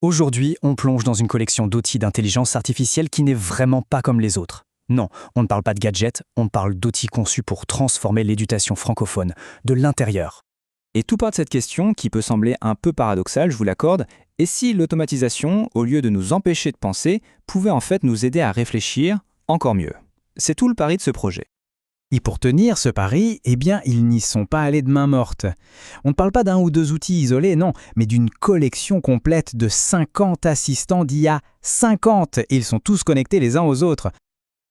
Aujourd'hui, on plonge dans une collection d'outils d'intelligence artificielle qui n'est vraiment pas comme les autres. Non, on ne parle pas de gadgets, on parle d'outils conçus pour transformer l'éducation francophone, de l'intérieur. Et tout part de cette question qui peut sembler un peu paradoxale, je vous l'accorde, et si l'automatisation, au lieu de nous empêcher de penser, pouvait en fait nous aider à réfléchir encore mieux? C'est tout le pari de ce projet. Et pour tenir ce pari, eh bien, ils n'y sont pas allés de main morte. On ne parle pas d'un ou deux outils isolés, non, mais d'une collection complète de 50 assistants d'IA. 50! Et ils sont tous connectés les uns aux autres.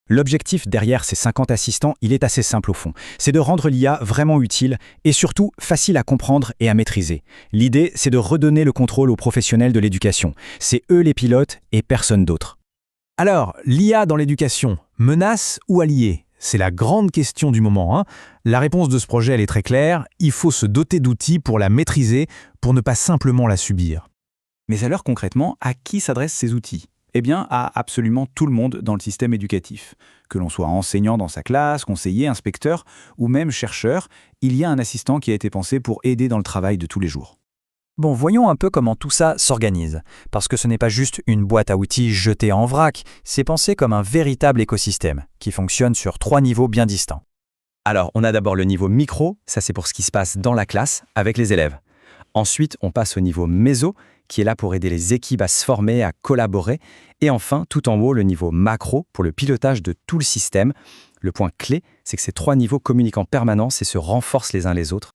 L'objectif derrière ces 50 assistants, il est assez simple au fond. C'est de rendre l'IA vraiment utile et surtout facile à comprendre et à maîtriser. L'idée, c'est de redonner le contrôle aux professionnels de l'éducation. C'est eux les pilotes et personne d'autre. Alors, l'IA dans l'éducation, menace ou allié? C'est la grande question du moment. La réponse de ce projet, elle est très claire. Il faut se doter d'outils pour la maîtriser, pour ne pas simplement la subir. Mais alors concrètement, à qui s'adressent ces outils? Eh bien, à absolument tout le monde dans le système éducatif. Que l'on soit enseignant dans sa classe, conseiller, inspecteur ou même chercheur, il y a un assistant qui a été pensé pour aider dans le travail de tous les jours. Bon, voyons un peu comment tout ça s'organise. Parce que ce n'est pas juste une boîte à outils jetée en vrac, c'est pensé comme un véritable écosystème qui fonctionne sur 3 niveaux bien distincts. Alors, on a d'abord le niveau micro, ça c'est pour ce qui se passe dans la classe avec les élèves. Ensuite, on passe au niveau méso, qui est là pour aider les équipes à se former, à collaborer. Et enfin, tout en haut, le niveau macro, pour le pilotage de tout le système. Le point clé, c'est que ces 3 niveaux communiquent en permanence et se renforcent les uns les autres.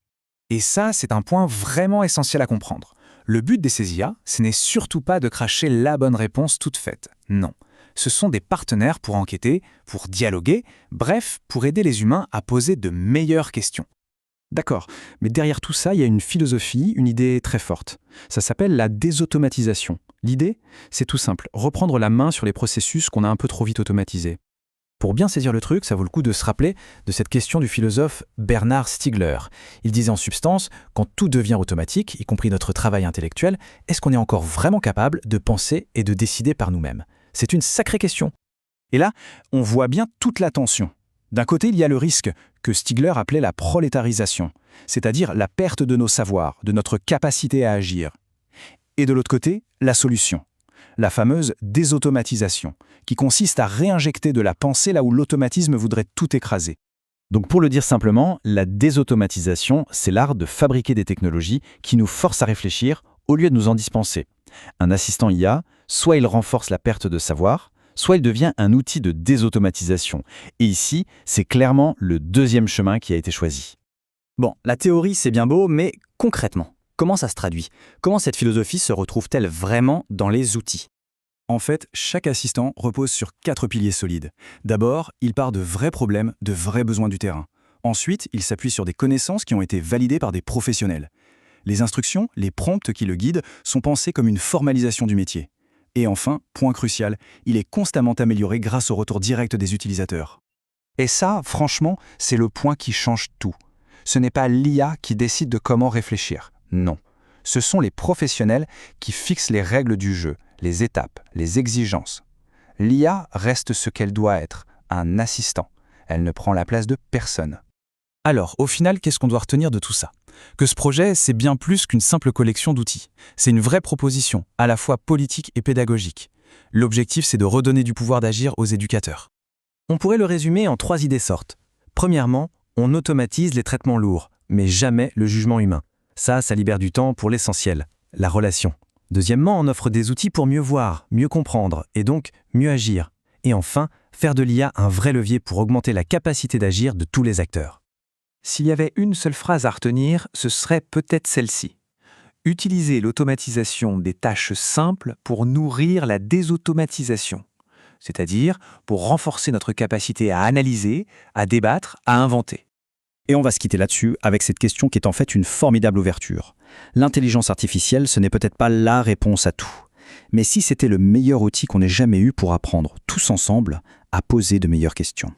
Et ça, c'est un point vraiment essentiel à comprendre. Le but de ces IA, ce n'est surtout pas de cracher la bonne réponse toute faite. Non. Ce sont des partenaires pour enquêter, pour dialoguer, bref, pour aider les humains à poser de meilleures questions. D'accord, mais derrière tout ça, il y a une philosophie, une idée très forte. Ça s'appelle la désautomatisation. L'idée, c'est tout simple, reprendre la main sur les processus qu'on a un peu trop vite automatisés. Pour bien saisir le truc, ça vaut le coup de se rappeler de cette question du philosophe Bernard Stiegler. Il disait en substance, quand tout devient automatique, y compris notre travail intellectuel, est-ce qu'on est encore vraiment capable de penser et de décider par nous-mêmes? C'est une sacrée question. Et là, on voit bien toute la tension. D'un côté, il y a le risque que Stiegler appelait la prolétarisation, c'est-à-dire la perte de nos savoirs, de notre capacité à agir. Et de l'autre côté, la solution, la fameuse désautomatisation, qui consiste à réinjecter de la pensée là où l'automatisme voudrait tout écraser. Donc pour le dire simplement, la désautomatisation, c'est l'art de fabriquer des technologies qui nous forcent à réfléchir au lieu de nous en dispenser. Un assistant IA, soit il renforce la perte de savoir, soit il devient un outil de désautomatisation. Et ici, c'est clairement le deuxième chemin qui a été choisi. Bon, la théorie c'est bien beau, mais concrètement, comment ça se traduit? Comment cette philosophie se retrouve-t-elle vraiment dans les outils? En fait, chaque assistant repose sur 4 piliers solides. D'abord, il part de vrais problèmes, de vrais besoins du terrain. Ensuite, il s'appuie sur des connaissances qui ont été validées par des professionnels. Les instructions, les prompts qui le guident, sont pensés comme une formalisation du métier. Et enfin, point crucial, il est constamment amélioré grâce au retour direct des utilisateurs. Et ça, franchement, c'est le point qui change tout. Ce n'est pas l'IA qui décide de comment réfléchir. Non. Ce sont les professionnels qui fixent les règles du jeu, les étapes, les exigences. L'IA reste ce qu'elle doit être, un assistant. Elle ne prend la place de personne. Alors, au final, qu'est-ce qu'on doit retenir de tout ça? Que ce projet, c'est bien plus qu'une simple collection d'outils. C'est une vraie proposition, à la fois politique et pédagogique. L'objectif, c'est de redonner du pouvoir d'agir aux éducateurs. On pourrait le résumer en 3 idées sortes. Premièrement, on automatise les traitements lourds, mais jamais le jugement humain. Ça libère du temps pour l'essentiel, la relation. Deuxièmement, on offre des outils pour mieux voir, mieux comprendre, et donc mieux agir. Et enfin, faire de l'IA un vrai levier pour augmenter la capacité d'agir de tous les acteurs. S'il y avait une seule phrase à retenir, ce serait peut-être celle-ci. Utiliser l'automatisation des tâches simples pour nourrir la désautomatisation, c'est-à-dire pour renforcer notre capacité à analyser, à débattre, à inventer. Et on va se quitter là-dessus avec cette question qui est en fait une formidable ouverture. L'intelligence artificielle, ce n'est peut-être pas la réponse à tout. Mais si c'était le meilleur outil qu'on ait jamais eu pour apprendre, tous ensemble, à poser de meilleures questions.